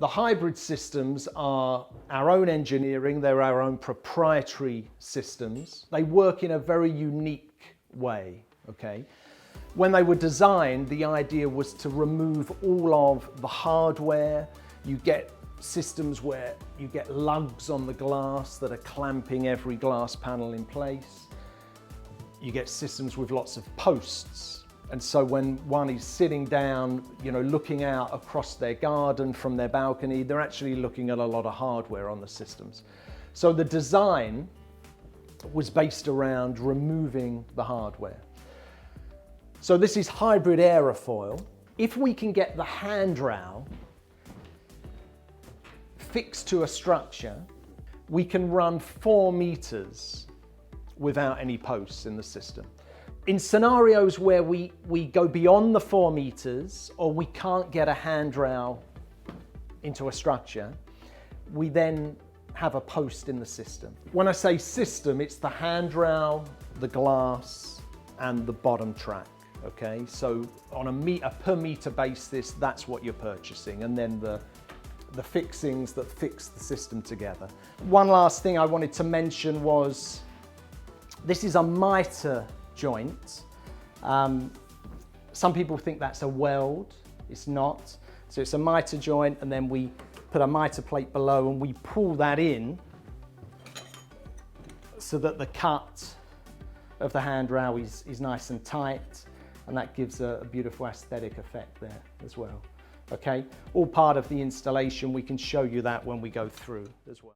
The hybrid systems are our own engineering, they're our own proprietary systems. They work in a very unique way, okay? When they were designed, the idea was to remove all of the hardware. You get systems where you get lugs on the glass that are clamping every glass panel in place. You get systems with lots of posts. And so when one is sitting down, you know, looking out across their garden from their balcony, they're actually looking at a lot of hardware on the systems. So the design was based around removing the hardware. So this is hybrid aerofoil. If we can get the handrail fixed to a structure, we can run 4 meters without any posts in the system. In scenarios where we go beyond the 4 meters or we can't get a handrail into a structure, we then have a post in the system. When I say system, it's the handrail, the glass, and the bottom track, okay? So on a per meter basis, that's what you're purchasing, and then the fixings that fix the system together. One last thing I wanted to mention was, this is a mitre joint. Some people think that's a weld. It's not. So it's a mitre joint, and then we put a mitre plate below and we pull that in so that the cut of the handrail is nice and tight, and that gives a beautiful aesthetic effect there as well. Okay, all part of the installation. We can show you that when we go through as well.